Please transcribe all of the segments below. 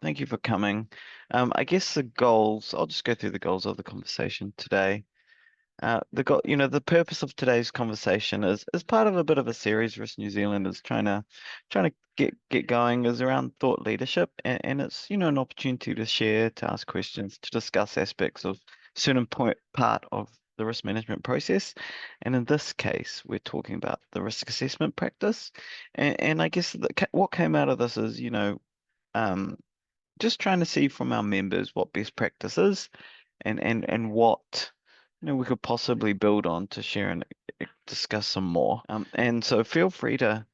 Thank you for coming. I guess the goals, I'll just go through the goals of the conversation today. The purpose of today's conversation is part of a bit of a series Risk New Zealand is trying to get going is around thought leadership, and it's an opportunity to share, to ask questions, to discuss aspects of certain part of the risk management process. And in this case, we're talking about the risk assessment practice. And I guess what came out of this is, um, just trying to see from our members what best practice is and what we could possibly build on to share and discuss some more. And so feel free to,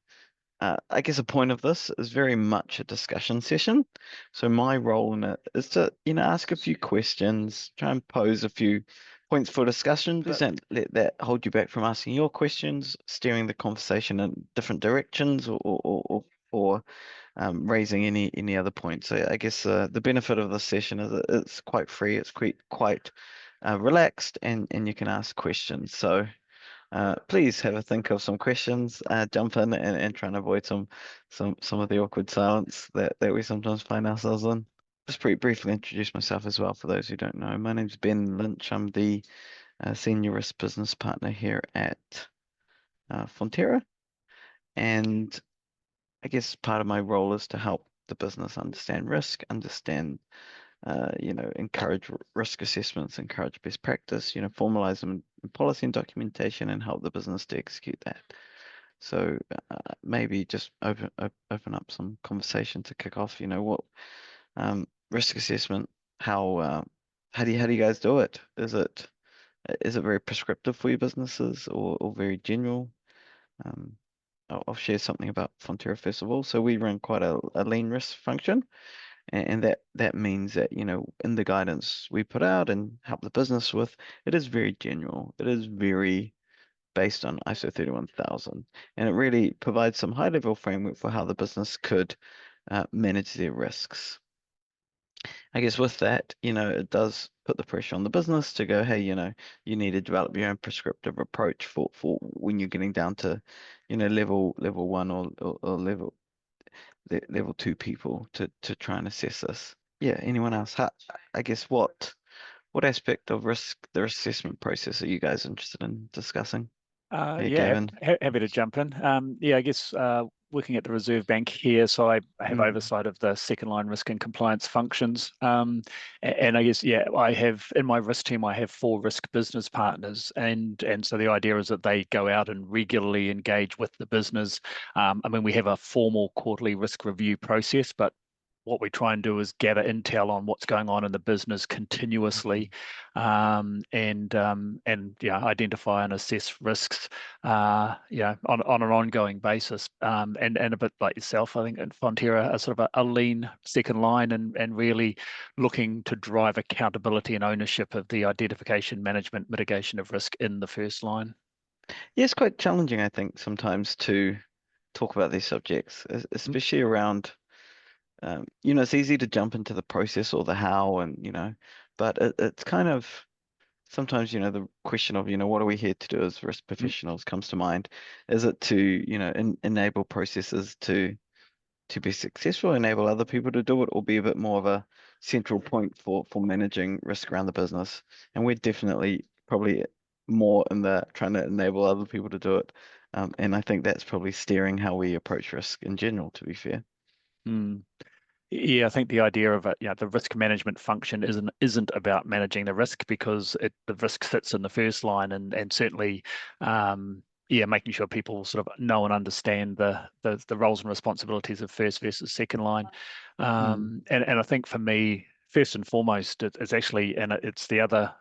I guess a point of this is very much a discussion session. So my role in it is to, ask a few questions, try and pose a few points for discussion. Please don't let that hold you back from asking your questions, steering the conversation in different directions or raising any other points. So I guess the benefit of this session is it's quite free. It's quite relaxed, and you can ask questions. So please have a think of some questions. Jump in and try and avoid some of the awkward silence that we sometimes find ourselves in. Just briefly introduce myself as well for those who don't know. My name's Ben Lynch. I'm the senior risk business partner here at Fonterra, and I guess part of my role is to help the business understand risk, encourage risk assessments, encourage best practice, formalize them in policy and documentation, and help the business to execute that. So maybe just open up some conversation to kick off. What risk assessment? How do you guys do it? Is it very prescriptive for your businesses or very general? I'll share something about Fonterra first of all. So we run quite a lean risk function, and that means that in the guidance we put out and help the business with, it is very general. It is very based on ISO 31000, and it really provides some high level framework for how the business could manage their risks. I guess with that, it does put the pressure on the business to go, hey, you need to develop your own prescriptive approach for when you're getting down to, level one or level two people to try and assess this. Yeah, anyone else? I guess what aspect of the risk assessment process are you guys interested in discussing? Yeah, Gavin. Happy to jump in. I guess working at the Reserve Bank here, so I have oversight of the second line risk and compliance functions. And I guess, I have in my risk team, I have 4 risk business partners. And so the idea is that they go out and regularly engage with the business. We have a formal quarterly risk review process, but what we try and do is gather intel on what's going on in the business continuously, and identify and assess risks, on an ongoing basis. And a bit like yourself, I think at Fonterra, a sort of a lean second line, and really looking to drive accountability and ownership of the identification, management, mitigation of risk in the first line. Yeah, it's quite challenging, I think, sometimes to talk about these subjects, especially around. It's easy to jump into the process or the how, but it's kind of sometimes, the question of, what are we here to do as risk professionals comes to mind. Is it to, enable processes to be successful, enable other people to do it, or be a bit more of a central point for managing risk around the business? And we're definitely probably more in the trying to enable other people to do it. And I think that's probably steering how we approach risk in general, to be fair. Yeah, I think the idea of it, the risk management function isn't about managing the risk, because the risk sits in the first line, and certainly, making sure people sort of know and understand the roles and responsibilities of first versus second line. And I think for me, first and foremost, it's actually, and it's the other,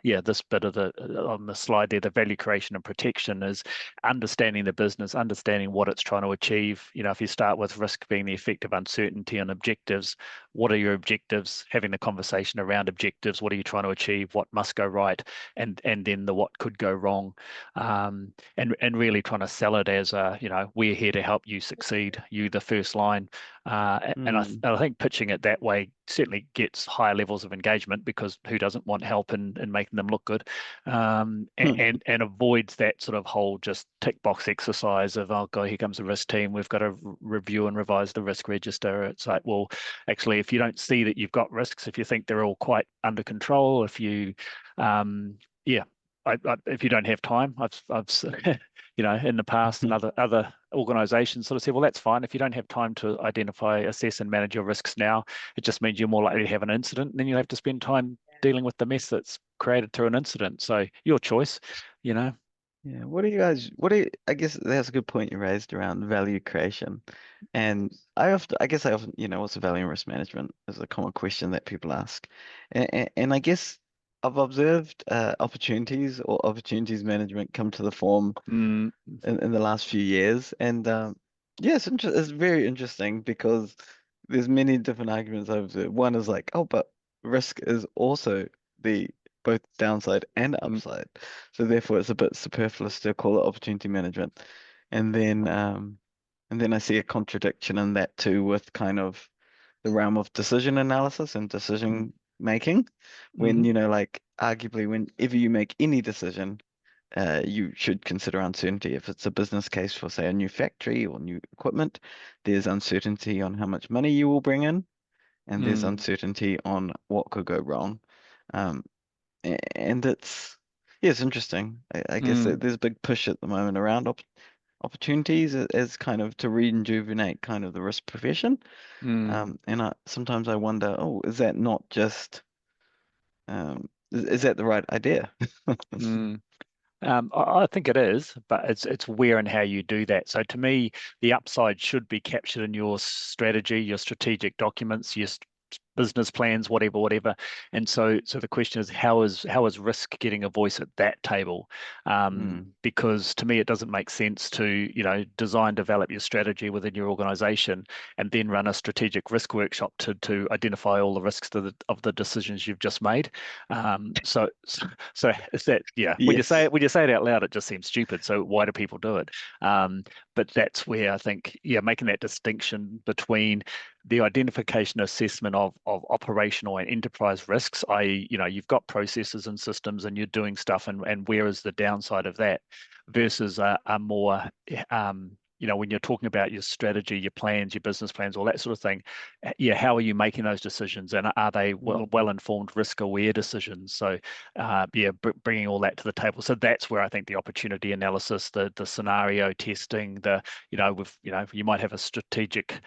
this bit of on the slide there, the value creation and protection is understanding the business, understanding what it's trying to achieve. If you start with risk being the effect of uncertainty on objectives, what are your objectives, having the conversation around objectives, what are you trying to achieve, what must go right, and then the what could go wrong, and really trying to sell it as a, we're here to help you succeed, you the first line. And I think pitching it that way certainly gets higher levels of engagement, because who doesn't want help in making them look good, and avoids that sort of whole just tick box exercise of, oh god, here comes the risk team, we've got to review and revise the risk register. It's like, well, actually, if you don't see that you've got risks, if you think they're all quite under control, if you yeah if you don't have time, I've in the past, and other organizations sort of say, well, that's fine. If you don't have time to identify, assess, and manage your risks now, it just means you're more likely to have an incident, and then you'll have to spend time dealing with the mess that's created through an incident. So your choice, you know. Yeah, I guess that's a good point you raised around value creation. And I guess I often, what's the value in risk management is a common question that people ask. And I guess I've observed opportunities management come to the form Mm, in the last few years. And yeah, it's very interesting because there's many different arguments I've observed. One is like, oh, but risk is also the both downside and mm, upside. So therefore it's a bit superfluous to call it opportunity management. And then I see a contradiction in that too with kind of the realm of decision analysis and mm, decision making. When, mm, like arguably whenever you make any decision, you should consider uncertainty. If it's a business case for, say, a new factory or new equipment, there's uncertainty on how much money you will bring in, and there's mm, uncertainty on what could go wrong. Um, and yeah, it's interesting. I guess mm, there's a big push at the moment around opportunities as kind of to rejuvenate kind of the risk profession. mm, And sometimes I wonder, oh, is that not just is that the right idea? mm. I think it is, but it's where and how you do that. So to me, the upside should be captured in your strategy, your strategic documents, your business plans, whatever. And so the question is, how is risk getting a voice at that table? Mm, Because to me, it doesn't make sense to, design, develop your strategy within your organization and then run a strategic risk workshop to identify all the risks of the decisions you've just made. So is that, yeah, yes. when you say it out loud, it just seems stupid. So why do people do it? But that's where I think, yeah, making that distinction between the identification assessment of operational and enterprise risks, i.e., you've got processes and systems and you're doing stuff, and where is the downside of that, versus a more when you're talking about your strategy, your plans, your business plans, all that sort of thing, yeah, how are you making those decisions, and are they well informed, risk aware decisions? So yeah, bringing all that to the table. So that's where I think the opportunity analysis, the scenario testing, you might have a strategic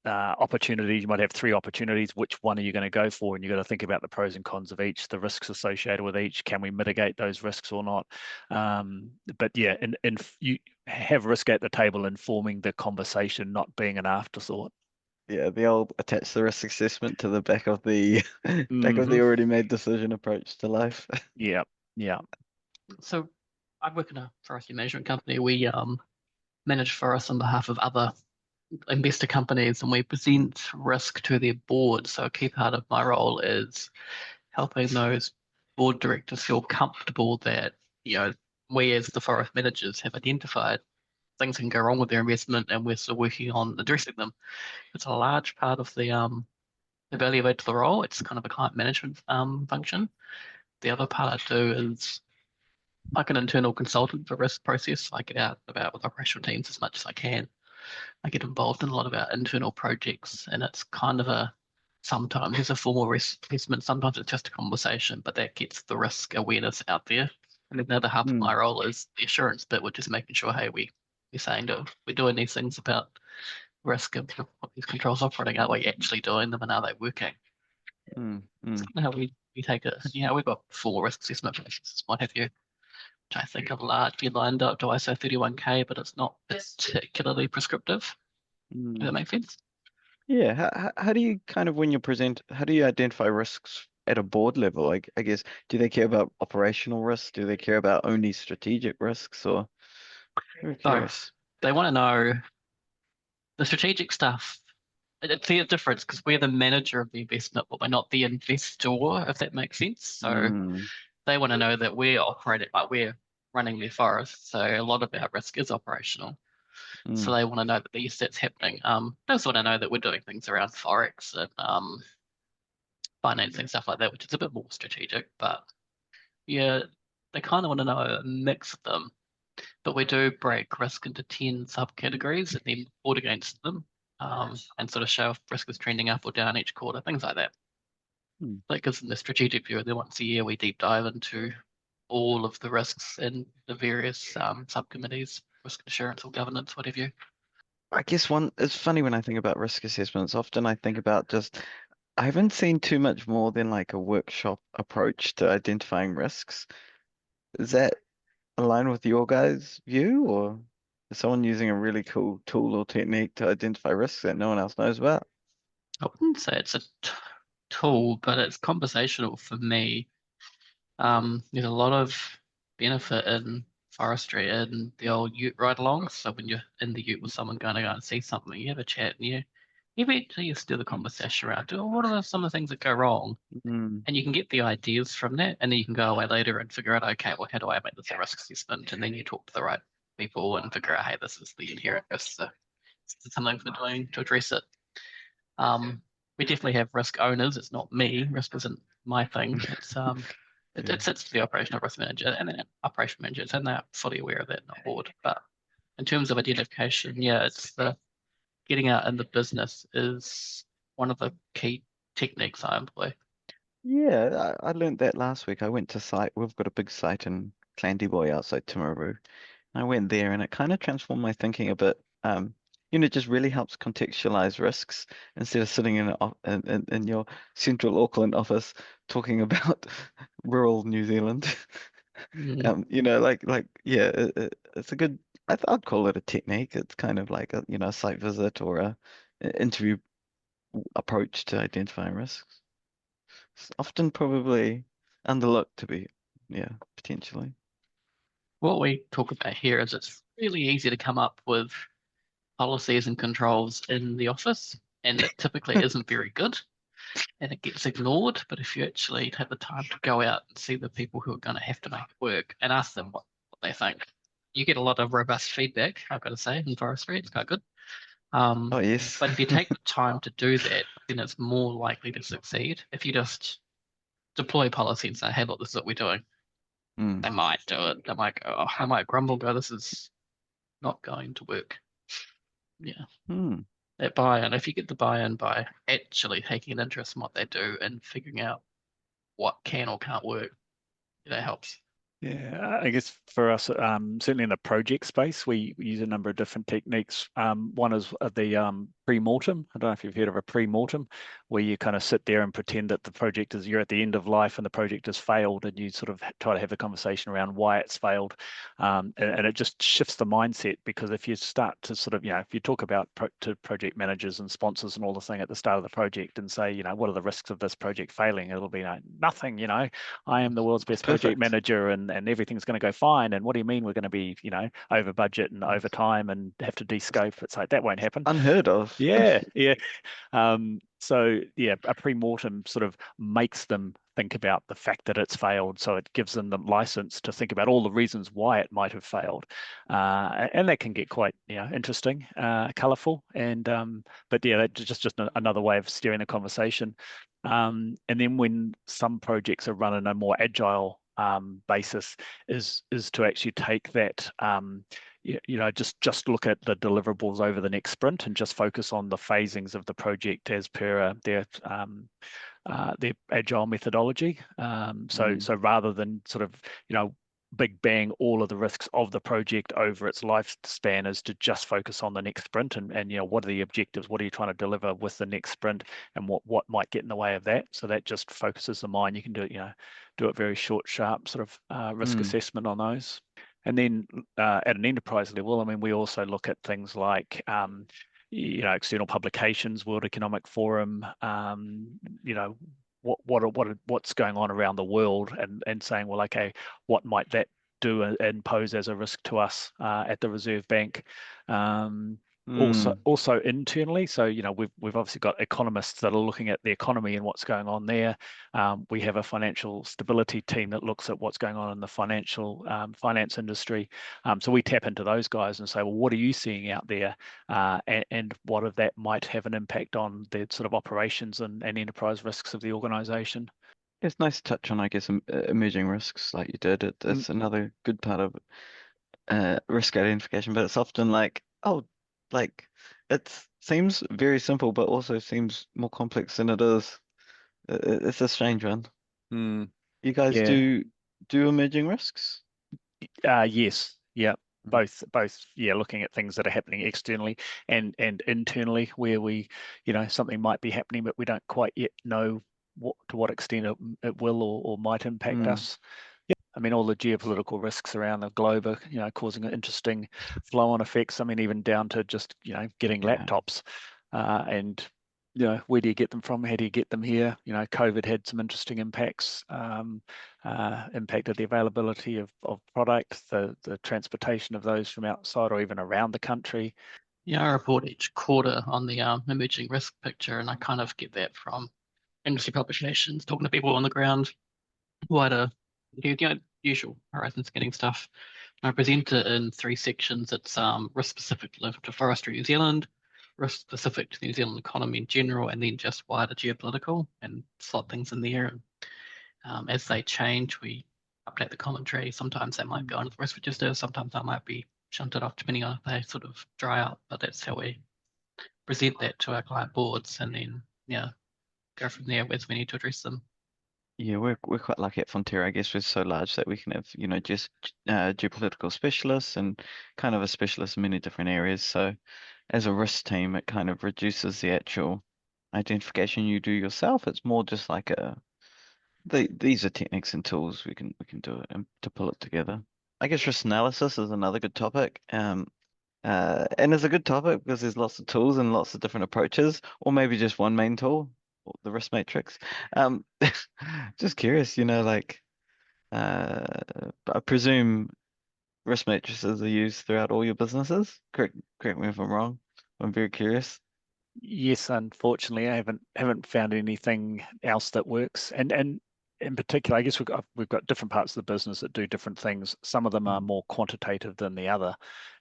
opportunities. You might have 3 opportunities. Which one are you going to go for? And you've got to think about the pros and cons of each, the risks associated with each. Can we mitigate those risks or not? But yeah, and you have risk at the table informing the conversation, not being an afterthought. Yeah, the old attach the risk assessment to the back of the back of Hmm. the already made decision approach to life. Yeah, yeah. So I work in a forestry management company. We manage forests on behalf of other investor companies, and we present risk to their board. So a key part of my role is helping those board directors feel comfortable that, we as the forest managers have identified things can go wrong with their investment, and we're still working on addressing them. It's a large part of the value add to the role. It's kind of a client management function. The other part I do is like an internal consultant for risk process. I get out about with operational teams as much as I can. I get involved in a lot of our internal projects, and it's kind of sometimes there's a formal risk assessment, sometimes it's just a conversation, but that gets the risk awareness out there. And then the other half of my Mm, role is the assurance bit, which is making sure, hey, we're saying that we're doing these things about risk of what these controls operating. Are we actually doing them, and are they working? mm, It's mm, kind of how we take it. We've got full risk assessment processes, what have you, which I think have largely lined up to ISO 31K, but it's not particularly prescriptive. Does mm. that make sense? Yeah, how do you kind of when you present, how do you identify risks at a board level? Like, I guess, do they care about operational risks? Do they care about only strategic risks? Or very So curious. they want to know the strategic stuff. it's the difference because we're the manager of the investment, but we're not the investor, if that makes sense. So Mm, they want to know that we're operating, like we're running their forest. So a lot of our risk is operational. So mm, they want to know that that's happening. They also want to know that we're doing things around forex and financing stuff like that, which is a bit more strategic. But yeah, they kind of want to know a mix of them. But we do break risk into 10 subcategories and then report against them, and sort of show if risk is trending up or down each quarter, things like that. mm. That gives them the strategic view. And then once a year, we deep dive into all of the risks in the various subcommittees, risk assurance or governance, whatever you. I guess it's funny when I think about risk assessments. Often I think about I haven't seen too much more than like a workshop approach to identifying risks. Is that align with your guys' view, or is someone using a really cool tool or technique to identify risks that no one else knows about? I wouldn't say it's a tool, but it's conversational for me. There's a lot of benefit in forestry and the old ute ride along. So when you're in the ute with someone going to go and see something, you have a chat and you eventually steer the conversation around. Oh, what are some of the things that go wrong? Mm, And you can get the ideas from that, and then you can go away later and figure out, okay, well, how do I make this a risk assessment? And then you talk to the right people and figure out, hey, this is the inherent risk. So this is something we're doing to address it. We definitely have risk owners. It's not me. Risk isn't my thing. yeah. It sits to the operational risk manager and then operation managers, and they're fully aware of that on board. But in terms of identification, yeah, it's the getting out in the business is one of the key techniques I employ. Yeah, I learned that last week. I went to site. We've got a big site in Clandyboy outside Timaru. I went there and it kind of transformed my thinking a bit. It just really helps contextualize risks instead of sitting in your central Auckland office talking about rural New Zealand. Mm. Yeah, it's a good. I'd call it a technique. It's kind of like a site visit or a interview approach to identifying risks. It's often probably underlooked to be, yeah, potentially. What we talk about here is it's really easy to come up with policies and controls in the office, and it typically isn't very good and it gets ignored. But if you actually have the time to go out and see the people who are going to have to make it work and ask them what they think, you get a lot of robust feedback, I've got to say, in forestry. It's quite good. Oh yes. But if you take the time to do that, then it's more likely to succeed. If you just deploy policy and say, hey, look, this is what we're doing, Mm. they might do it. They might go, oh, I might grumble, go, this is not going to work. Yeah. Hmm. That buy-in, if you get the buy-in by actually taking an interest in what they do and figuring out what can or can't work, that helps. Yeah, I guess for us, certainly in the project space, we use a number of different techniques. One is the pre-mortem. I don't know if you've heard of a pre-mortem, where you kind of sit there and pretend that the project you're at the end of life and the project has failed, and you sort of try to have a conversation around why it's failed. And it just shifts the mindset, because if you start to sort of, if you talk about to project managers and sponsors and all the thing at the start of the project and say, what are the risks of this project failing? It'll be like, nothing, I am the world's best project Perfect. manager, and everything's going to go fine. And what do you mean we're going to be, over budget and over time and have to de-scope? It's like, that won't happen. Unheard of. Yeah. So yeah, a pre-mortem sort of makes them think about the fact that it's failed. So it gives them the license to think about all the reasons why it might have failed. And that can get quite, interesting, colourful. But yeah, that's just another way of steering the conversation. And then when some projects are run in a more agile basis, is to actually take that, just look at the deliverables over the next sprint and just focus on the phasings of the project as per their agile methodology. So rather than sort of, big bang all of the risks of the project over its lifespan, is to just focus on the next sprint and what are the objectives, what are you trying to deliver with the next sprint, and what might get in the way of that. So that just focuses the mind. You can do it, do it very short, sharp sort of risk assessment on those. And then at an enterprise level, I mean, we also look at things like external publications, World Economic Forum, what's going on around the world, and saying, well, okay, what might that do and pose as a risk to us at the Reserve Bank? Also internally. So, we've obviously got economists that are looking at the economy and what's going on there. We have a financial stability team that looks at what's going on in the finance industry. So we tap into those guys and say, well, what are you seeing out there? And what of that might have an impact on the sort of operations and enterprise risks of the organization. It's nice to touch on, I guess, emerging risks like you did. It's another good part of risk identification, but it's often like, oh, like it seems very simple, but also seems more complex than it is. It's a strange one. Mm, You guys yeah. do emerging risks? Yes. Yeah. Mm. Both. Yeah. Looking at things that are happening externally and internally, where something might be happening, but we don't quite yet know to what extent it will or might impact Mm. us. Yeah. I mean, all the geopolitical risks around the globe are, causing interesting flow-on effects. I mean, even down to just, getting Yeah. laptops, and where do you get them from? How do you get them here? COVID had some interesting impacts. Impacted the availability of product, the transportation of those from outside or even around the country. Yeah, I report each quarter on the emerging risk picture, and I kind of get that from industry publications, talking to people on the ground, wider, usual horizon scanning stuff. I present it in three sections. It's risk specific to forestry New Zealand, risk specific to the New Zealand economy in general, and then just wider geopolitical, and slot things in there. And as they change, we update the commentary. Sometimes they might go into the risk register. Sometimes I might be shunted off depending on if they sort of dry up. But that's how we present that to our client boards, and then go from there as we need to address them. Yeah, we're quite lucky at Fonterra. I guess we're so large that we can have, just geopolitical specialists and kind of a specialist in many different areas. So as a risk team, it kind of reduces the actual identification you do yourself. It's more just like these are techniques and tools we can do it and to pull it together. I guess risk analysis is another good topic. And it's a good topic because there's lots of tools and lots of different approaches, or maybe just one main tool, the risk matrix. Um, just curious, uh, I presume risk matrices are used throughout all your businesses. Correct me if I'm wrong. I'm very curious. Yes, unfortunately, I haven't found anything else that works. And in particular, I guess we've got different parts of the business that do different things. Some of them are Mm. more quantitative than the other.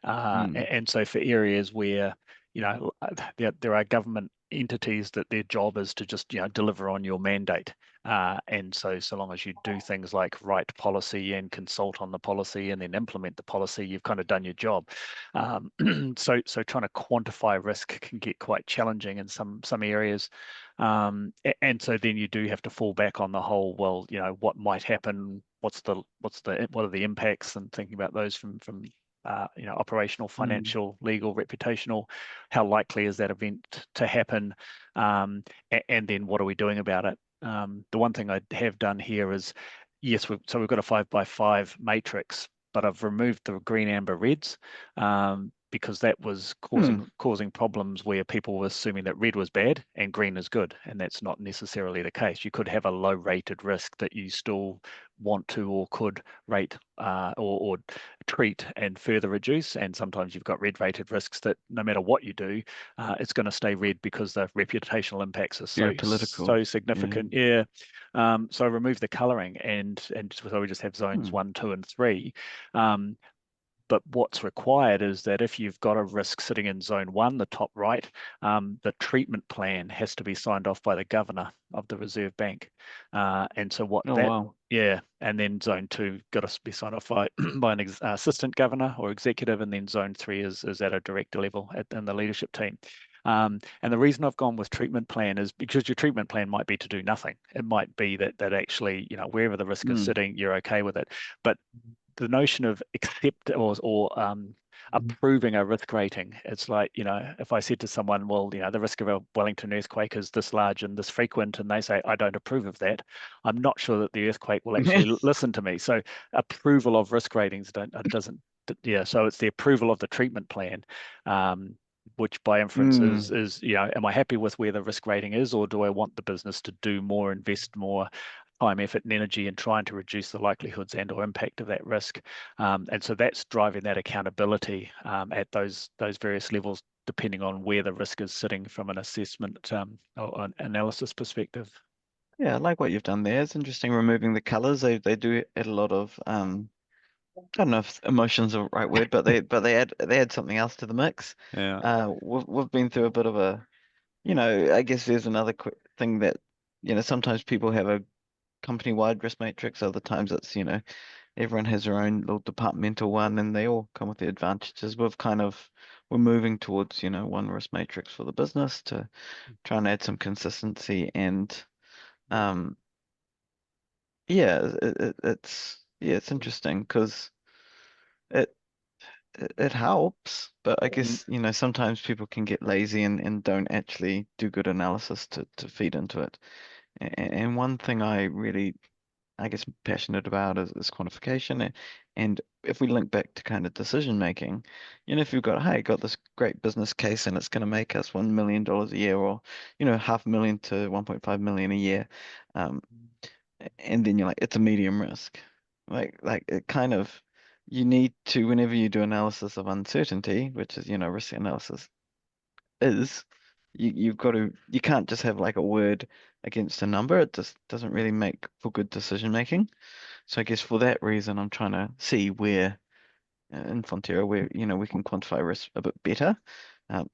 Mm. And so for areas where, there are government entities that their job is to just, deliver on your mandate. And so long as you do things like write policy and consult on the policy and then implement the policy, you've kind of done your job. So trying to quantify risk can get quite challenging in some areas. And so then you do have to fall back on the whole, well, what might happen, what are the impacts, and thinking about those from operational, Mm. financial, legal, reputational. How likely is that event to happen? And then what are we doing about it? The one thing I have done here is, yes, we've got a 5x5 matrix, but I've removed the green, amber, reds, because that was causing problems where people were assuming that red was bad and green is good, and that's not necessarily the case. You could have a low rated risk that you still want to or could rate or treat and further reduce, and sometimes you've got red rated risks that no matter what you do, it's going to stay red because the reputational impacts are Geopolitical. so Yeah. significant. Yeah. So I remove the colouring, and so we just have zones 1, 2, and 3. But what's required is that if you've got a risk sitting in zone 1, the top right, the treatment plan has to be signed off by the governor of the Reserve Bank. And so Oh, wow. yeah, and then zone 2 got to be signed off by an assistant governor or executive, and then zone 3 is at a director level in the leadership team. And the reason I've gone with treatment plan is because your treatment plan might be to do nothing. It might be that actually, wherever the risk is sitting, you're okay with it. But the notion of or approving a risk rating, it's like, if I said to someone, well, the risk of a Wellington earthquake is this large and this frequent, and they say, I don't approve of that, I'm not sure that the earthquake will actually listen to me. So approval of risk ratings doesn't, so it's the approval of the treatment plan, which by inference is, am I happy with where the risk rating is, or do I want the business to do more, invest more, time, effort, and energy in trying to reduce the likelihoods and or impact of that risk. And so that's driving that accountability at those various levels, depending on where the risk is sitting from an assessment or an analysis perspective. Yeah, I like what you've done there. It's interesting removing the colors. They do add a lot of I don't know if emotion's the right word, but they add something else to the mix. Yeah. We've been through a bit of a, I guess there's another quick thing that, sometimes people have a company-wide risk matrix. Other times it's, everyone has their own little departmental one, and they all come with the advantages. We're moving towards, one risk matrix for the business to try and add some consistency and um it's interesting because it it helps, but I Mm. guess, sometimes people can get lazy and don't actually do good analysis to feed into it. And one thing I really, I guess, passionate about is quantification. And if we link back to kind of decision making, if you've got, hey, got this great business case and it's going to make us $1 million a year, or, 500,000 to 1.5 million a year, um, and then you're like, it's a medium risk. Like it kind of, you need to, whenever you do analysis of uncertainty, which is, risk analysis is, you can't just have like a word against a number. It just doesn't really make for good decision making. So I guess for that reason, I'm trying to see where in Fonterra where, we can quantify risk a bit better,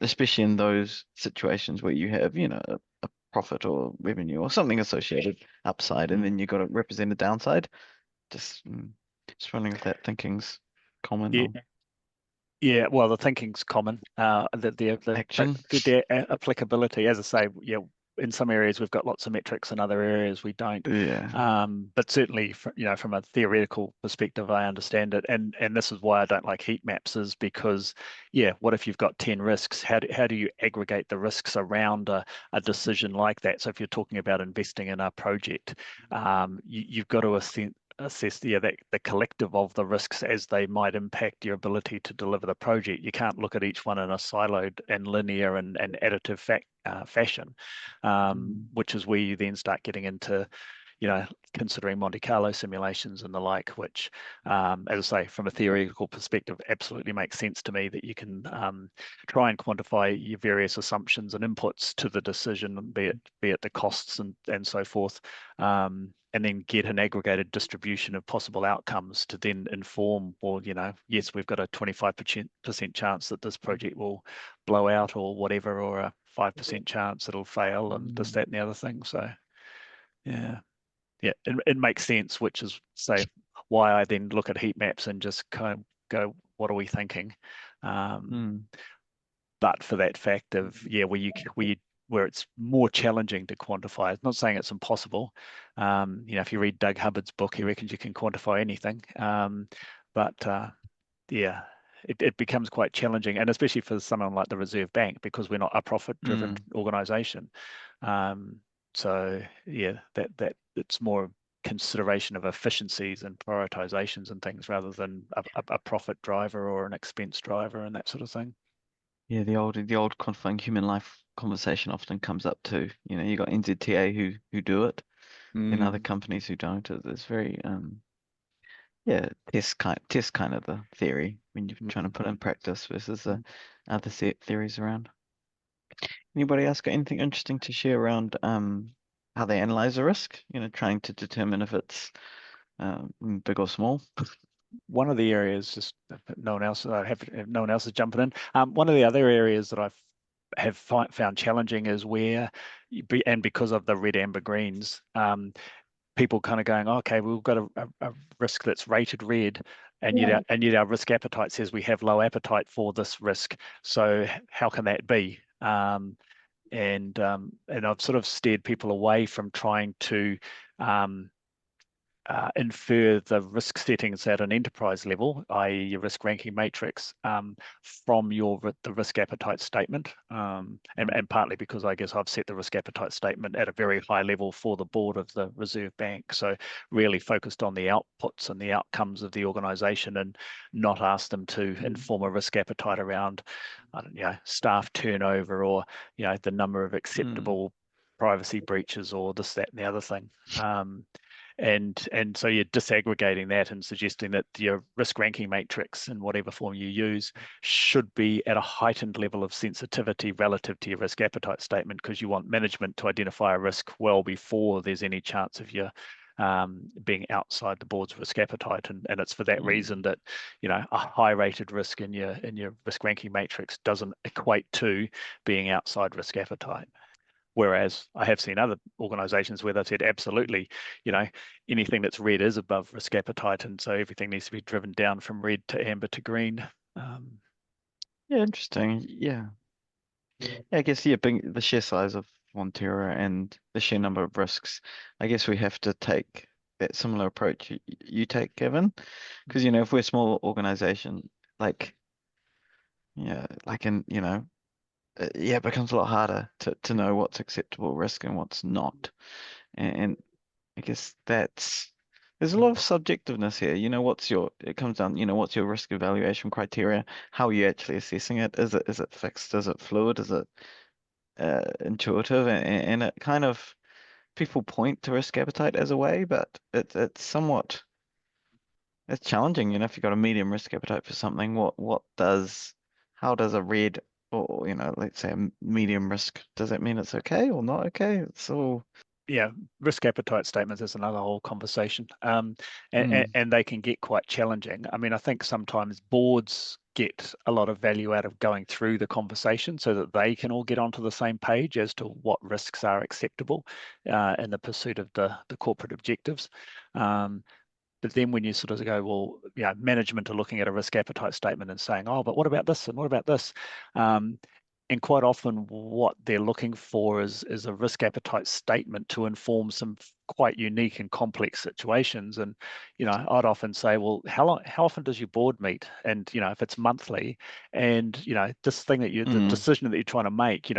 especially in those situations where you have, a profit or revenue or something associated upside, and then you've got to represent the downside. Just, just wondering if that thinking's common Yeah, or yeah. Well, the thinking's common. action. The applicability, as I say, yeah. In some areas we've got lots of metrics, in other areas we don't. Yeah. But certainly, from a theoretical perspective, I understand it, and this is why I don't like heat maps, is because, yeah, what if you've got 10 risks? How do you aggregate the risks around a decision like that? So if you're talking about investing in a project, you've got to assess the collective of the risks as they might impact your ability to deliver the project. You can't look at each one in a siloed and linear and additive fashion, which is where you then start getting into, considering Monte Carlo simulations and the like, which, as I say, from a theoretical perspective, absolutely makes sense to me that you can try and quantify your various assumptions and inputs to the decision, be it the costs and so forth, and then get an aggregated distribution of possible outcomes to then inform, well, yes, we've got a 25% chance that this project will blow out or whatever, or a 5% chance it'll fail, and this, that, and the other thing. So, yeah. Yeah, it makes sense, which is, say, why I then look at heat maps and just kind of go, what are we thinking? But for that fact of, yeah, where it's more challenging to quantify. I'm not saying it's impossible. If you read Doug Hubbard's book, he reckons you can quantify anything. But yeah, it becomes quite challenging, and especially for someone like the Reserve Bank, because we're not a profit-driven organisation. So yeah, that it's more consideration of efficiencies and prioritizations and things, rather than a profit driver or an expense driver and that sort of thing. Yeah, the old quantifying human life conversation often comes up too. You got NZTA who do it, and other companies who don't. It's very yeah, test kind of the theory when you're trying to put it in practice versus the other set theories around. Anybody else got anything interesting to share around how they analyze a risk? Trying to determine if it's big or small. One of the areas, just no one else, no one else is jumping in. One of the other areas that have found challenging is where, and because of the red, amber, greens, people kind of going, okay, we've got a risk that's rated red, and yet our risk appetite says we have low appetite for this risk. So how can that be? And I've sort of steered people away from trying to infer the risk settings at an enterprise level, i.e. your risk ranking matrix, from the risk appetite statement. And partly because I guess I've set the risk appetite statement at a very high level for the board of the Reserve Bank. So really focused on the outputs and the outcomes of the organization, and not ask them to inform a risk appetite around, staff turnover, or, the number of acceptable privacy breaches, or this, that, and the other thing. and so you're disaggregating that and suggesting that your risk ranking matrix in whatever form you use should be at a heightened level of sensitivity relative to your risk appetite statement, because you want management to identify a risk well before there's any chance of your being outside the board's risk appetite, and it's for that reason that a high rated risk in your risk ranking matrix doesn't equate to being outside risk appetite. Whereas I have seen other organizations where they said absolutely, anything that's red is above risk appetite, and so everything needs to be driven down from red to amber to green. Yeah, interesting. Yeah. I guess the sheer size of Fonterra and the sheer number of risks. I guess we have to take that similar approach you take, Kevin, because if we're a small organization, like it becomes a lot harder to know what's acceptable risk and what's not. And I guess there's a lot of subjectiveness here. It comes down, what's your risk evaluation criteria? How are you actually assessing it? Is it fixed? Is it fluid? Is it intuitive? And it kind of, people point to risk appetite as a way, but it's challenging. If you've got a medium risk appetite for something, how does a red or let's say a medium risk, does that mean it's okay or not okay? It's all Yeah, risk appetite statements is another whole conversation, and mm, they can get quite challenging. I mean, I think sometimes boards get a lot of value out of going through the conversation so that they can all get onto the same page as to what risks are acceptable in the pursuit of the corporate objectives. But then when you sort of go, well, management are looking at a risk appetite statement and saying, oh, but what about this and what about this? And quite often what they're looking for is a risk appetite statement to inform some quite unique and complex situations. And, I'd often say, well, how often does your board meet? And, if it's monthly, and, this thing that the decision that you're trying to make,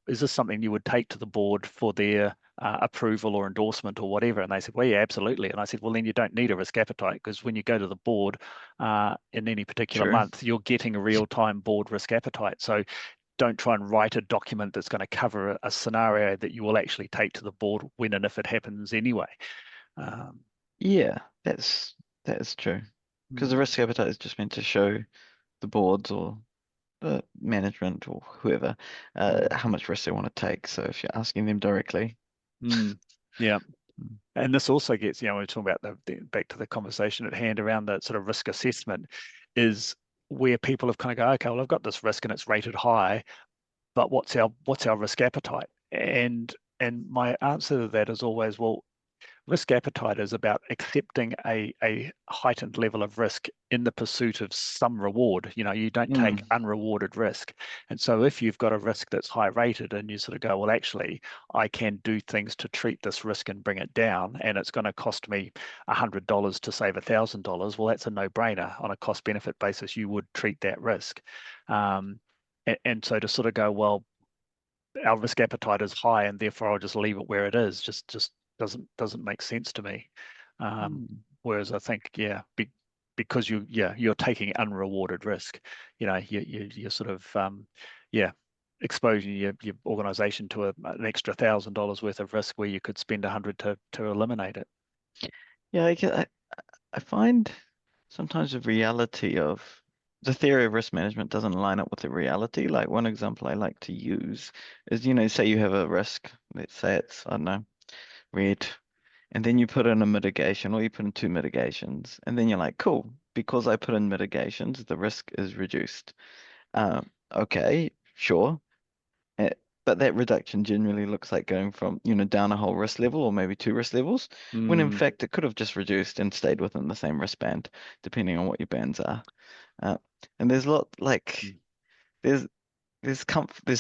is this something you would take to the board for their approval or endorsement or whatever? And they said, well, yeah, absolutely. And I said, well, then you don't need a risk appetite, because when you go to the board in any particular true. month, you're getting a real-time board risk appetite. So don't try and write a document that's going to cover a scenario that you will actually take to the board when and if it happens anyway. Yeah, that is true. Because the risk appetite is just meant to show the boards or the management or whoever how much risk they want to take. So if you're asking them directly. Yeah. Mm. And this also gets, we're talking about back to the conversation at hand around the sort of risk assessment, is where people have kind of go, okay, well, I've got this risk and it's rated high, but what's our risk appetite? And my answer to that is always, well, risk appetite is about accepting a heightened level of risk in the pursuit of some reward. You don't take unrewarded risk. And so if you've got a risk that's high rated and you sort of go, well, actually, I can do things to treat this risk and bring it down, and it's going to cost me $100 to save $1,000, well, that's a no-brainer. On a cost benefit basis, you would treat that risk. And so to sort of go, well, our risk appetite is high and therefore I'll just leave it where it is, just doesn't make sense to me. Whereas I think, because you're taking unrewarded risk, you're sort of exposing your organization to an extra $1,000 worth of risk where you could spend 100 to eliminate it. Yeah, I find sometimes the reality of the theory of risk management doesn't line up with the reality. Like one example I like to use is, say you have a risk, let's say it's, I don't know, red, and then you put in a mitigation or you put in two mitigations, and then you're like, cool, because I put in mitigations, the risk is reduced. Okay, sure. But that reduction generally looks like going from, down a whole risk level or maybe two risk levels, when in fact it could have just reduced and stayed within the same risk band, depending on what your bands are. And there's a lot like there's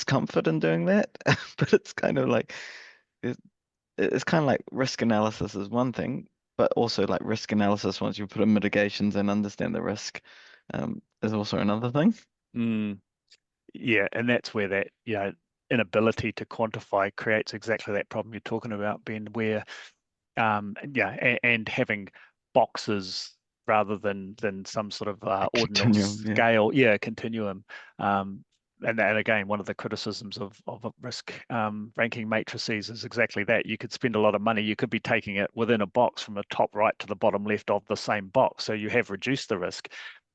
comfort in doing that, but it's kind of like it's kind of like risk analysis is one thing, but also like risk analysis once you put in mitigations and understand the risk is also another thing. Yeah, and that's where that inability to quantify creates exactly that problem you're talking about, Ben, where and having boxes rather than some sort of ordinal Continuum, yeah. scale, continuum, and again, one of the criticisms of risk ranking matrices is exactly that. You could spend a lot of money. You could be taking it within a box from the top right to the bottom left of the same box. So you have reduced the risk.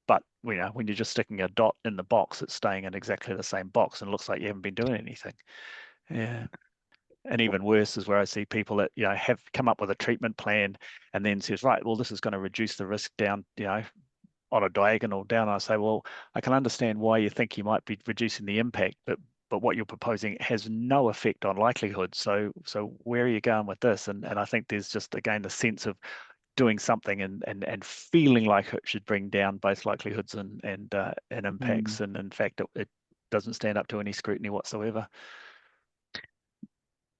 But when you're just sticking a dot in the box, it's staying in exactly the same box and it looks like you haven't been doing anything. Yeah. And even worse is where I see people that have come up with a treatment plan and then says, right, well, this is going to reduce the risk down, on a diagonal down. I say, well, I can understand why you think you might be reducing the impact, but what you're proposing has no effect on likelihood. So where are you going with this? And I think there's just, again, the sense of doing something and feeling like it should bring down both likelihoods and impacts. And in fact, it doesn't stand up to any scrutiny whatsoever.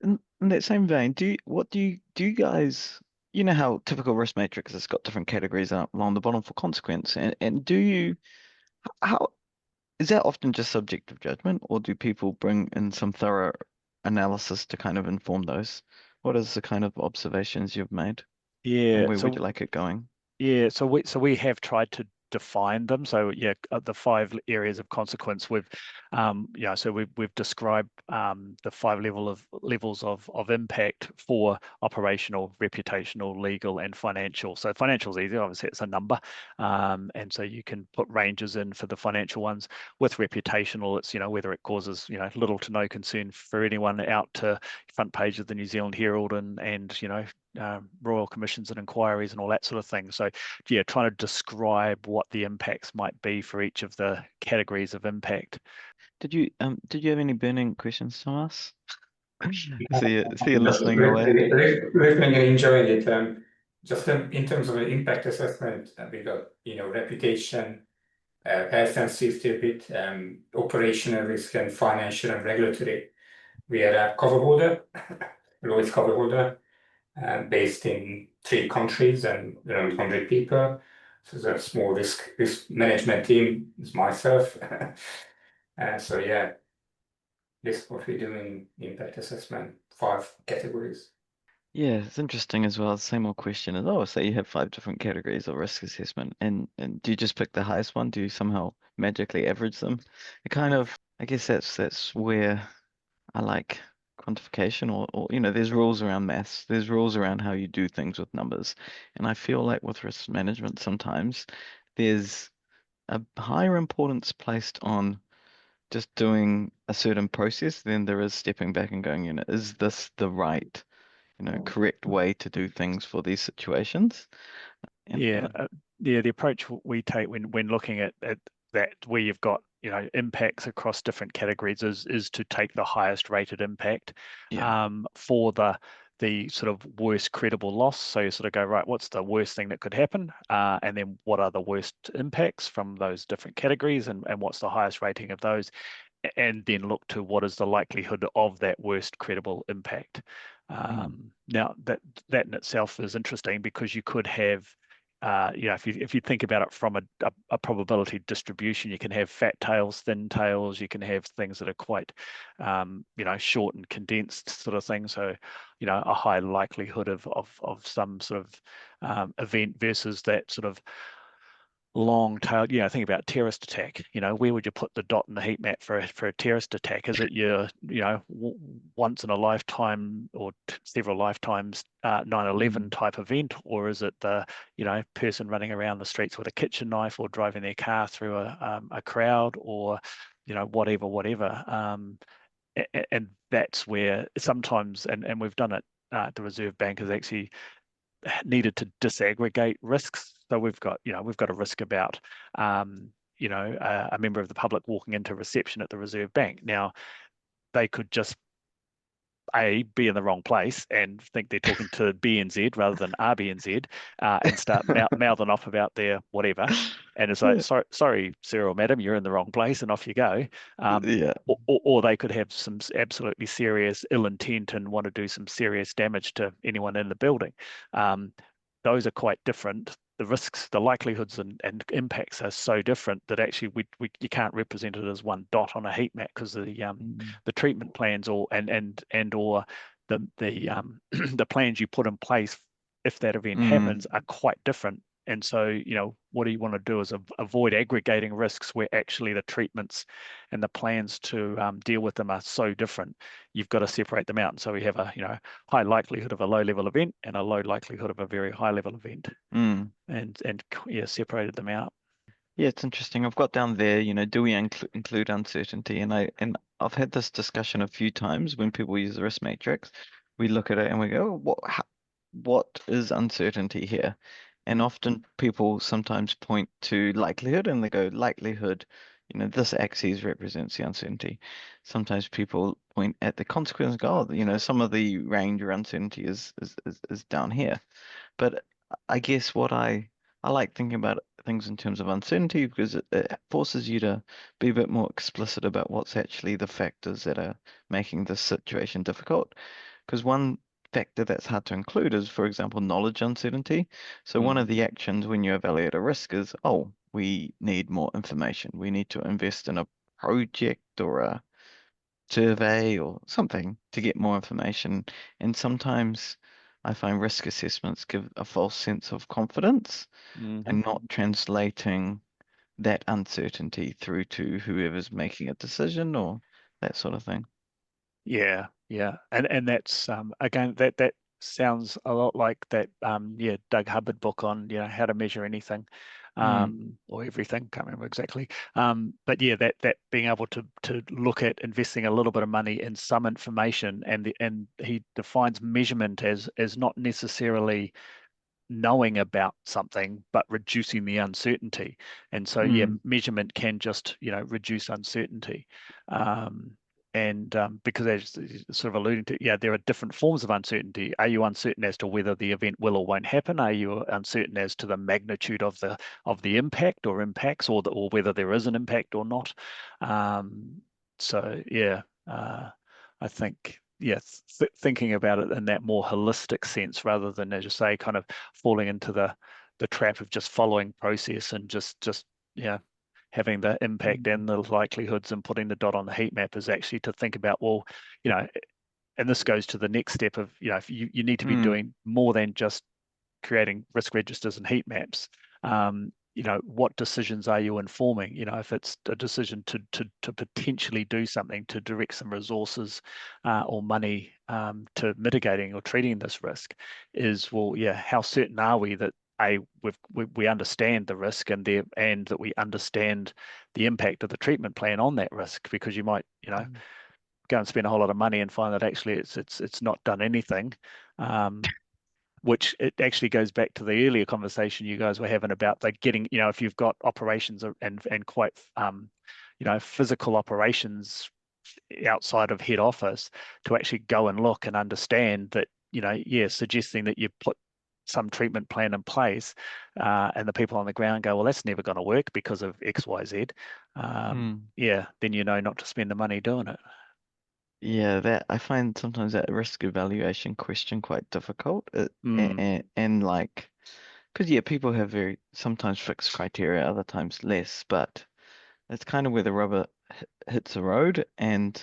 In that same vein, do you guys, you know how typical risk matrix has got different categories up along the bottom for consequence, and do you, how is that often just subjective judgment, or do people bring in some thorough analysis to kind of inform those? What is the kind of observations you've made, and Yeah, where would so you like it going? yeah, so we have tried to define them. So yeah, the 5 areas of consequence so we've described the 5 levels of impact for operational, reputational, legal, and financial. So financial is easy, obviously it's a number, and so you can put ranges in for the financial ones. With reputational, it's whether it causes little to no concern for anyone out to front page of the New Zealand Herald and royal commissions and inquiries and all that sort of thing. So yeah, trying to describe what the impacts might be for each of the categories of impact. Did you have any burning questions, Thomas? Yeah, See you listening away. Really enjoying it. Just in terms of the impact assessment, we got reputation, health and safety a bit, operational risk, and financial and regulatory. We are a cover holder, lowest cover holder, based in 3 countries and around 100 people. So there's a small risk management team. It's myself. So yeah, this is what we do in impact assessment, 5 categories. Yeah, it's interesting as well. Same old question as, oh, say you have 5 different categories of risk assessment, and do you just pick the highest one? Do you somehow magically average them? It kind of, I guess that's where I like quantification, or there's rules around maths, there's rules around how you do things with numbers, and I feel like with risk management sometimes there's a higher importance placed on just doing a certain process than there is stepping back and going, is this the right correct way to do things for these situations? And Yeah, the approach we take when looking at that, where you've got impacts across different categories, is to take the highest rated impact for the sort of worst credible loss. So you sort of go, right, what's the worst thing that could happen? And then what are the worst impacts from those different categories, and what's the highest rating of those? And then look to what is the likelihood of that worst credible impact. Now that in itself is interesting, because you could have if you think about it from a probability distribution, you can have fat tails, thin tails, you can have things that are quite short and condensed sort of thing. So a high likelihood of some sort of event versus that sort of long tail. Think about terrorist attack. Where would you put the dot in the heat map for a terrorist attack? Is it your once in a lifetime or several lifetimes 9/11 type event, or is it the person running around the streets with a kitchen knife, or driving their car through a crowd, or whatever. And that's where sometimes, and we've done it. The Reserve Bank has actually needed to disaggregate risks. So we've got a risk about a member of the public walking into reception at the Reserve Bank. Now, they could just be in the wrong place and think they're talking to BNZ rather than RBNZ, and start mouthing off about their whatever. And it's like, sorry, sir or madam, you're in the wrong place, and off you go. Yeah. Or they could have some absolutely serious ill intent and want to do some serious damage to anyone in the building. Those are quite different. The risks, the likelihoods and impacts are so different that actually you can't represent it as one dot on a heat map, because the treatment plans or the the plans you put in place if that event happens are quite different And so, what do you want to do is avoid aggregating risks where actually the treatments and the plans to deal with them are so different. You've got to separate them out. And so we have a, high likelihood of a low level event and a low likelihood of a very high level event, Mm. and yeah, separated them out. Yeah, it's interesting. I've got down there, do we include uncertainty? And I've had this discussion a few times when people use the risk matrix. We look at it and we go, what is uncertainty here? And often people sometimes point to likelihood and they go, likelihood, this axis represents the uncertainty. Sometimes people point at the consequence and go, oh, some of the range or uncertainty is down here. But I guess what I like thinking about things in terms of uncertainty because it forces you to be a bit more explicit about what's actually the factors that are making this situation difficult. Because one factor that's hard to include is, for example, knowledge uncertainty. So one of the actions when you evaluate a risk is, oh, we need more information. We need to invest in a project or a survey or something to get more information. And sometimes I find risk assessments give a false sense of confidence and not translating that uncertainty through to whoever's making a decision or that sort of thing. Yeah, and that's again that sounds a lot like that Doug Hubbard book on how to measure anything, or everything. Can't remember exactly. But yeah, that being able to look at investing a little bit of money in some information, and he defines measurement as not necessarily knowing about something but reducing the uncertainty. And so measurement can just reduce uncertainty. Because as sort of alluding to, there are different forms of uncertainty. Are you uncertain as to whether the event will or won't happen? Are you uncertain as to the magnitude of the impact or impacts, or whether there is an impact or not? I think thinking about it in that more holistic sense, rather than, as you say, kind of falling into the trap of just following process and just having the impact and the likelihoods and putting the dot on the heat map, is actually to think about, well, and this goes to the next step of, if you need to be doing more than just creating risk registers and heat maps. What decisions are you informing? If it's a decision to potentially do something, to direct some resources or money to mitigating or treating this risk, is, well, how certain are we that we understand the risk and that we understand the impact of the treatment plan on that risk? Because you might go and spend a whole lot of money and find that actually it's not done anything. Which it actually goes back to the earlier conversation you guys were having about like getting, if you've got operations and quite, physical operations outside of head office, to actually go and look and understand that, suggesting that you put some treatment plan in place, and the people on the ground go, well, that's never going to work because of X, Y, Z. Then not to spend the money doing it. Yeah, that I find sometimes that risk evaluation question quite difficult. And like, because people have very sometimes fixed criteria, other times less, but it's kind of where the rubber hits the road. And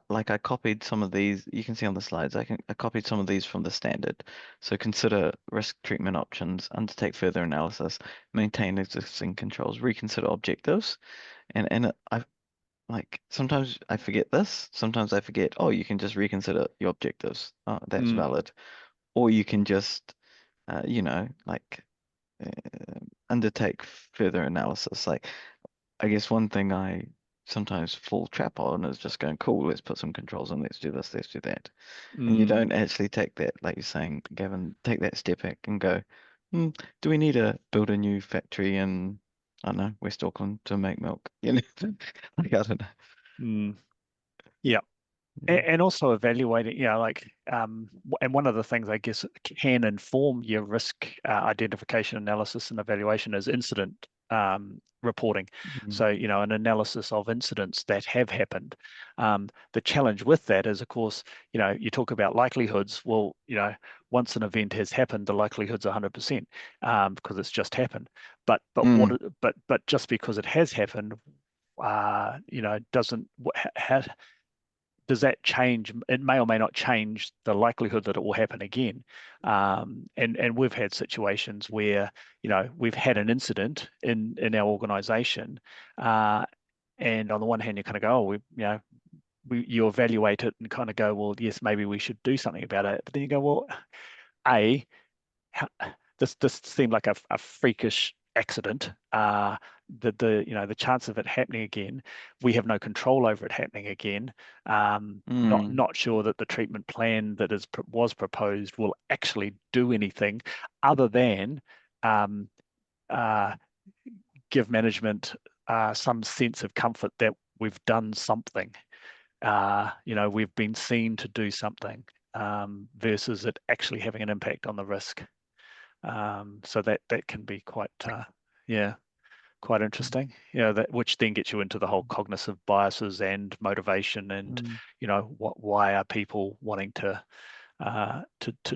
like I copied some of these, you can see on the slides, I copied some of these from the standard. So consider risk treatment options, undertake further analysis, maintain existing controls, reconsider objectives. And like sometimes I forget this. Sometimes I forget, oh, you can just reconsider your objectives. Oh, that's valid. Or you can just, like undertake further analysis. Like, I guess one thing I sometimes fall trap on is just going, cool, let's put some controls in, let's do this, let's do that. And you don't actually take that, like you're saying, Gavin, take that step back and go, do we need to build a new factory in, I don't know, West Auckland to make milk? Like, I don't know. Yeah. And also evaluating, and one of the things I guess can inform your risk identification, analysis, and evaluation is incident reporting. So, an analysis of incidents that have happened. The challenge with that is, of course, you talk about likelihoods. Well, once an event has happened, the likelihood's 100% because it's just happened. But just because it has happened, doesn't does that change? It may or may not change the likelihood that it will happen again. And we've had situations where, we've had an incident in our organization, and on the one hand, you kind of go, oh, you evaluate it and kind of go, well, yes, maybe we should do something about it. But then you go, well, this seemed like a freakish accident. The chance of it happening again, we have no control over it happening again. Not sure that the treatment plan that was proposed will actually do anything other than give management some sense of comfort that we've done something. We've been seen to do something, versus it actually having an impact on the risk. So that can be quite interesting. Which then gets you into the whole cognitive biases and motivation, and why are people wanting to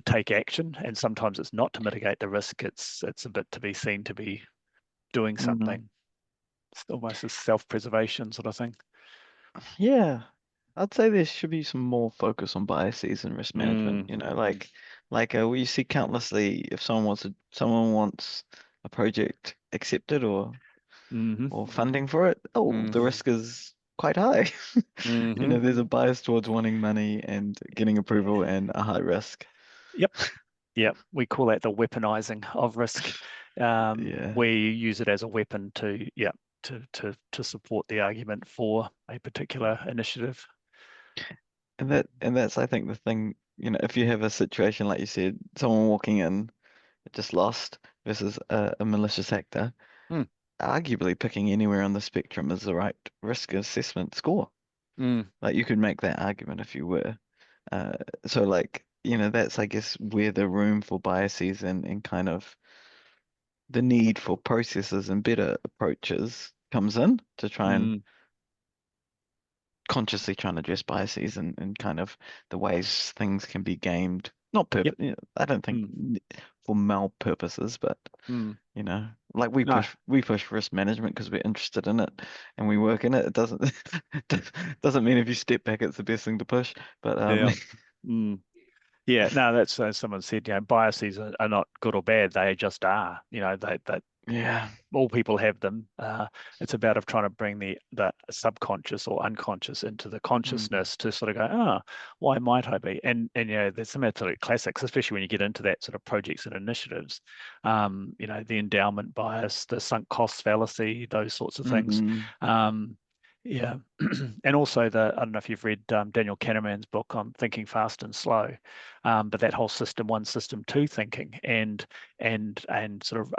take action? And sometimes it's not to mitigate the risk; it's a bit to be seen to be doing something. It's almost a self-preservation sort of thing. Yeah, I'd say there should be some more focus on biases and risk management. We see countlessly if someone wants a project accepted or funding for it, the risk is quite high. There's a bias towards wanting money and getting approval and a high risk. Yep. We call that the weaponizing of risk. Where you use it as a weapon to support the argument for a particular initiative. And that's I think the thing, if you have a situation like you said, someone walking in just lost versus a malicious actor, arguably picking anywhere on the spectrum is the right risk assessment score. Like you could make that argument if you were. That's I guess where the room for biases and kind of the need for processes and better approaches comes in to try and consciously try and address biases and kind of the ways things can be gamed. Not I don't think for mal purposes, but like we push risk management because we're interested in it and we work in it. It doesn't mean if you step back it's the best thing to push, but Yeah, no, that's as someone said, biases are not good or bad, they just are. All people have them. It's about of trying to bring the subconscious or unconscious into the consciousness to sort of go, why might I be? And there's some absolute classics, especially when you get into that sort of projects and initiatives. The endowment bias, the sunk cost fallacy, those sorts of things. Yeah, and also I don't know if you've read Daniel Kahneman's book on thinking fast and slow, but that whole system 1, system 2 thinking and sort of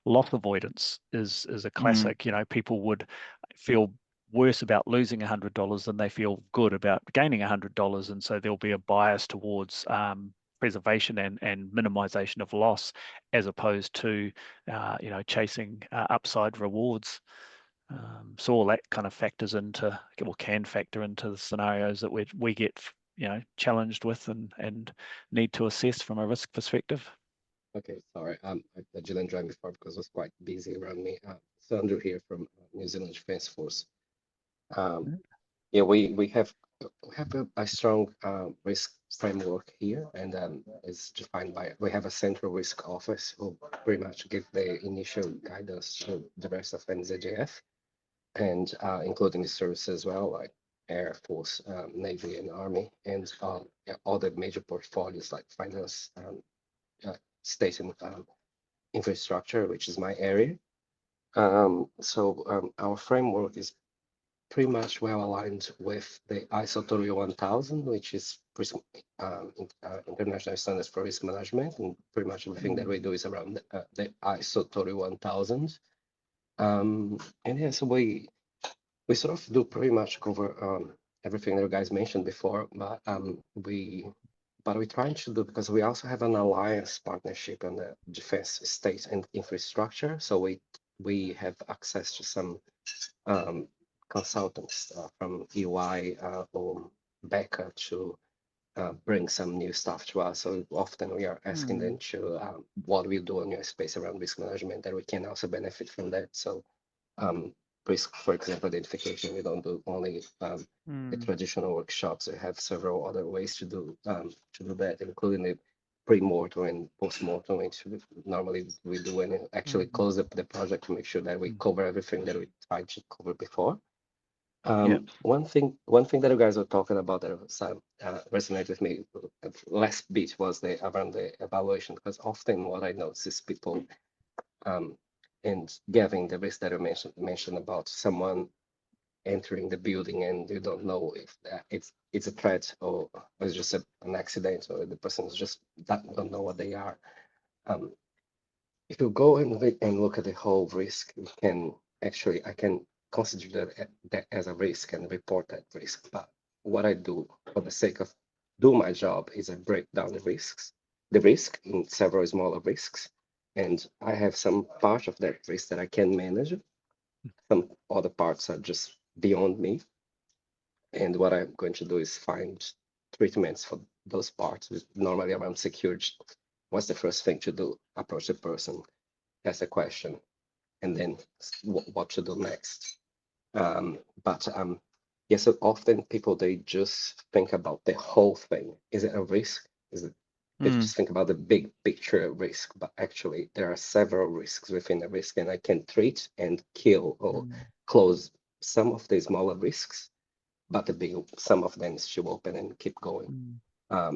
loss avoidance is a classic. People would feel worse about losing $100 than they feel good about gaining $100, and so there'll be a bias towards preservation and minimization of loss, as opposed to chasing upside rewards. So all that kind of can factor into the scenarios that we get challenged with and need to assess from a risk perspective. Okay, sorry. I didn't join before because it was quite busy around me. Sandro here from New Zealand Defence Force. We have a strong risk framework here, and it's defined by, we have a central risk office who pretty much give the initial guidance to the rest of NZJF, and including the services as well, like Air Force, Navy, and Army, and all the major portfolios like finance, state and infrastructure, which is my area. Our framework is pretty much well aligned with the ISO 21000, which is international standards for risk management, and pretty much everything that we do is around the ISO 21000. So we sort of do pretty much cover everything that you guys mentioned before, but we're trying to do, because we also have an alliance partnership on the defense, state, and infrastructure. So we have access to some consultants from EY or Becca to bring some new stuff to us. So often we are asking them to what we do in your space around risk management, that we can also benefit from that. So risk, for example, identification. We don't do only the traditional workshops. We have several other ways to do that, including the pre-mortem and post-mortem, which normally we do when we actually close up the project to make sure that we cover everything that we tried to cover before. One thing that you guys were talking about that resonated with me last bit was around the evaluation, because often what I notice is people and Gavin, the risk that you mentioned about someone entering the building and you don't know if it's a threat or it's just an accident, or the person is just don't know what they are. If you go and look at the whole risk, you can I can consider that as a risk and report that risk. But what I do for the sake of do my job is I break down the risk in several smaller risks. And I have some part of that risk that I can manage. Some other parts are just beyond me. And what I'm going to do is find treatments for those parts, normally around security. What's the first thing to do? Approach the person, ask a question, and then what to do next. Yeah, so often people, they just think about the whole thing. Is it a risk? They just think about the big picture risk, but actually there are several risks within a risk, and I can treat and kill or close some of the smaller risks, but some of them still open and keep going.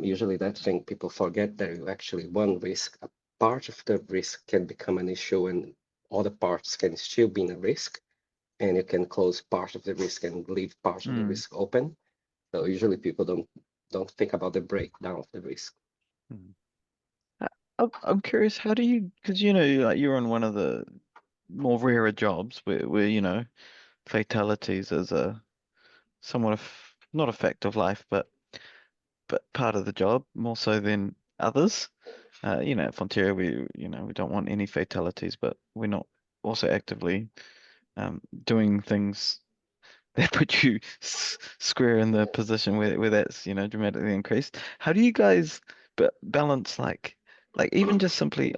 Usually that thing people forget that actually one risk, a part of the risk can become an issue and other parts can still be in a risk, and you can close part of the risk and leave part of the risk open. So usually people don't think about the breakdown of the risk. I'm curious, how do you, because like you're on one of the more rarer jobs where fatalities is a somewhat of not a fact of life, but part of the job more so than others. At Fonterra, we don't want any fatalities, but we're not also actively doing things that put you square in the position where that's dramatically increased. How do you guys balance like even just simply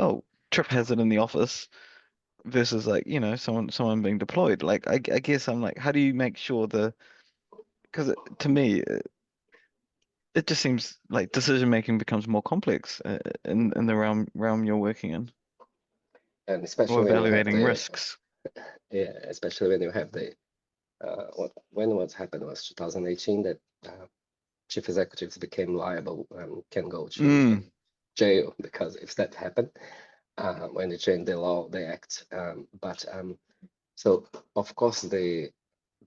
trip hazard in the office versus someone being deployed? Like I guess I'm like, how do you make sure because to me it just seems like decision making becomes more complex in the realm you're working in, And or especially when you have evaluating risks. especially when you have what happened was 2018 that chief executives became liable and can go to jail because if that happened when they change the law, the act. So of course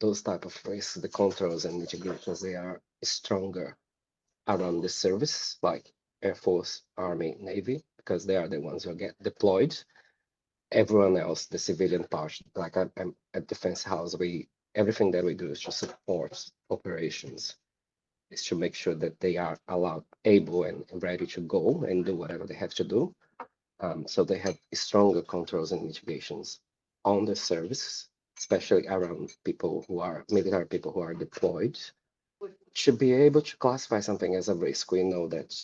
those type of risks, the controls and mitigations, they are stronger around the service like Air Force, Army, Navy, because they are the ones who get deployed. Everyone else, the civilian part, like I'm at Defense House, everything that we do is to support operations, is to make sure that they are able and ready to go and do whatever they have to do. So they have stronger controls and mitigations on the service, especially around military people who are deployed. To be able to classify something as a risk, we know that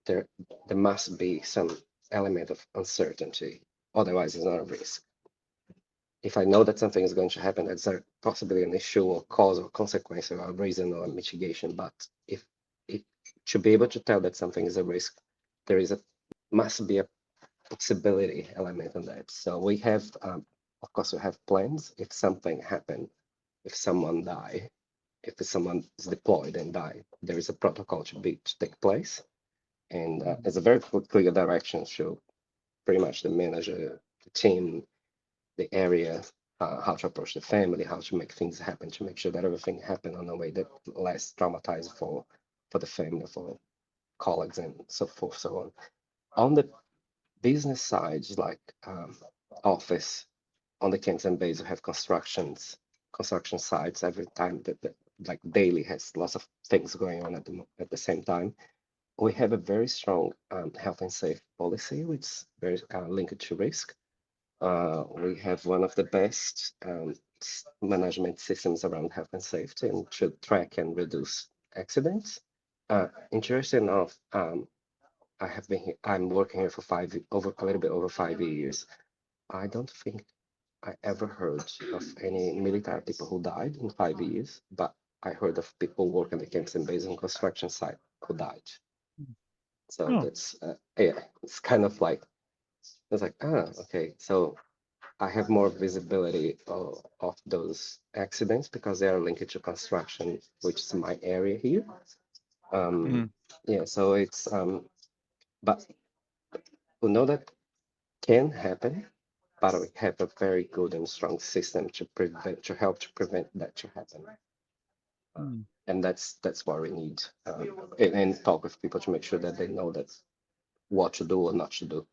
there must be some element of uncertainty. Otherwise, it's not a risk. If I know that something is going to happen, that's possibly an issue or cause or consequence or a reason or a mitigation. But if to be able to tell that something is a risk, there must be a possibility element on that. So we have, of course, we have plans. If something happened, if someone die, if someone is deployed and die, there is a protocol to take place. And there's a very clear direction to pretty much the manager, the team, the area, how to approach the family, how to make things happen, to make sure that everything happen in a way that less traumatized for the family, for colleagues, and so forth, so on. On the business side, like office, on the camps and base, we have construction sites every time that like daily has lots of things going on at the same time. We have a very strong health and safety policy, which is very linked to risk. We have one of the best management systems around health and safety and to track and reduce accidents. Interesting enough, I'm working here for a little bit over 5 years. I don't think I ever heard of any military people who died in 5 years, but I heard of people working at camps and bases on construction site who died. So Oh. that's yeah, it's kind of like it's like okay, so I have more visibility of those accidents because they are linked to construction, which is my area here. Yeah, so it's but we know that can happen, but we have a very good and strong system to help to prevent that to happen. And that's what we need, and talk with people to make sure that they know that what to do or not to do.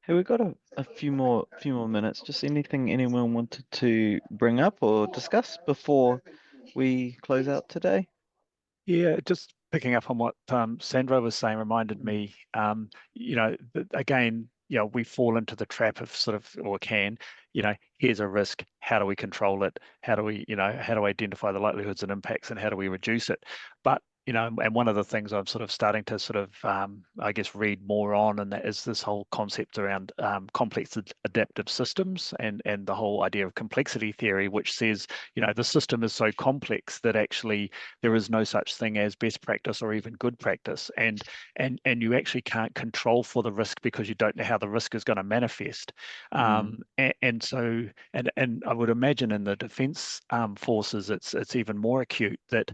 Hey, we've got a few more minutes. Just anything anyone wanted to bring up or discuss before we close out today? Yeah, just picking up on what Sandra was saying reminded me, again, we fall into the trap of sort of, or can, here's a risk. How do we control it? How do we, how do we identify the likelihoods and impacts, and how do we reduce it? But and one of the things I'm sort of starting to sort of, I guess, read more on, and that is this whole concept around complex adaptive systems, and the whole idea of complexity theory, which says, the system is so complex that actually there is no such thing as best practice or even good practice, and you actually can't control for the risk because you don't know how the risk is going to manifest. And so I would imagine in the defence forces it's even more acute that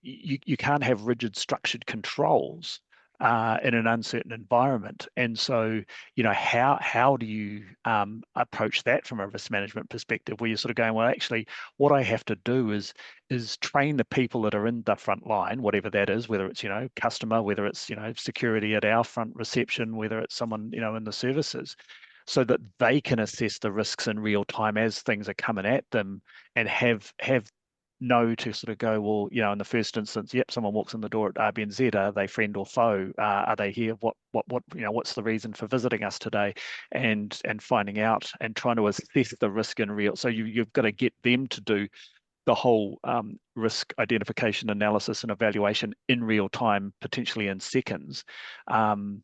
you can't have rigid structured controls in an uncertain environment. And so, how do you approach that from a risk management perspective, where you're sort of going, well, actually, what I have to do is train the people that are in the front line, whatever that is, whether it's, customer, whether it's, security at our front reception, whether it's someone, in the services, so that they can assess the risks in real time as things are coming at them, and have know to sort of go, well, in the first instance, yep, someone walks in the door at RBNZ, are they friend or foe? Are they here? What, what's the reason for visiting us today? And finding out and trying to assess the risk in real. So you've got to get them to do the whole risk identification, analysis, and evaluation in real time, potentially in seconds. And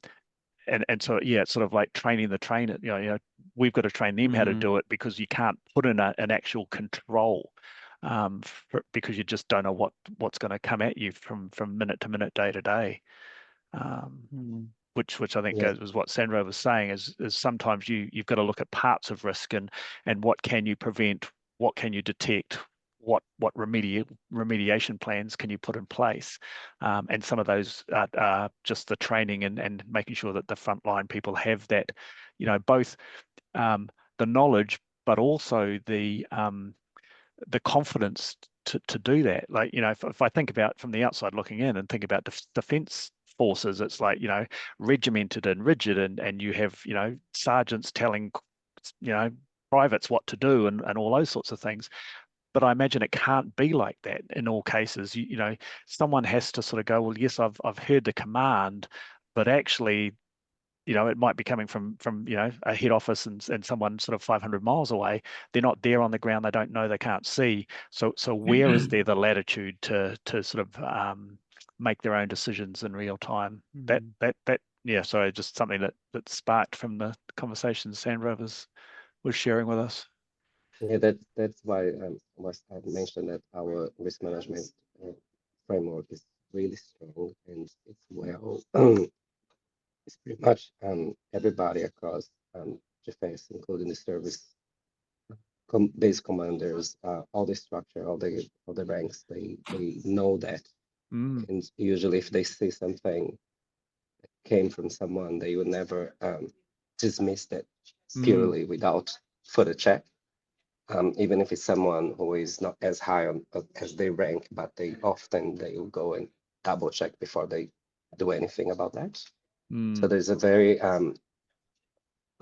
so, yeah, it's sort of like training the trainer. We've got to train them how to do it, because you can't put in an actual control, because you just don't know what's going to come at you from minute to minute, day to day. Which I think goes with what Sandra was saying, is sometimes you've got to look at parts of risk, and what can you prevent, what can you detect, what remediation plans can you put in place, and some of those are just the training and making sure that the frontline people have that, both the knowledge, but also the confidence to do that. Like, if I think about from the outside looking in and think about defense forces, it's like, regimented and rigid, and you have, sergeants telling, privates what to do, and all those sorts of things. But I imagine it can't be like that in all cases. Someone has to sort of go, well, yes, I've heard the command, but actually, it might be coming from a head office, and someone sort of 500 miles away. They're not there on the ground. They don't know. They can't see. So where is there the latitude to sort of make their own decisions in real time? That yeah. Sorry, just something that sparked from the conversation Sandra was sharing with us. Yeah, that's why I mentioned that our risk management framework is really strong, and it's well it's pretty much everybody across defense, including the service base commanders, all the structure, all the ranks, they know that. And usually if they see something that came from someone, they would never dismiss that purely without further check. Even if it's someone who is not as high on as they rank, but they will go and double check before they do anything about that. So there's a very I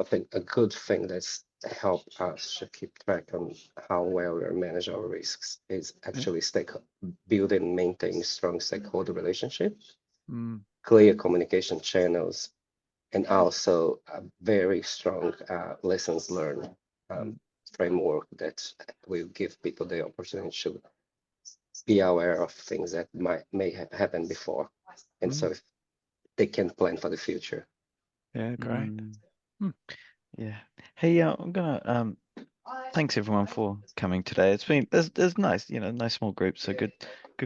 think a good thing that's helped us to keep track on how well we manage our risks is actually build and maintain strong stakeholder relationships, clear communication channels, and also a very strong lessons learned framework that will give people the opportunity to be aware of things that may have happened before, and so if they can plan for the future. Yeah, great. Yeah. Hey, I'm gonna thanks everyone for coming today. It's been there's nice, nice small groups, so good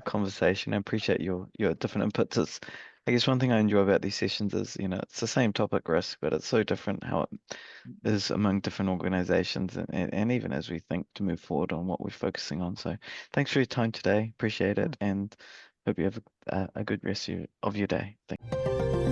conversation. I appreciate your different inputs. It's I guess one thing I enjoy about these sessions is, it's the same topic, risk, but it's so different how it is among different organizations and even as we think to move forward on what we're focusing on. So thanks for your time today. Appreciate it, and hope you have a good rest of your day. Thank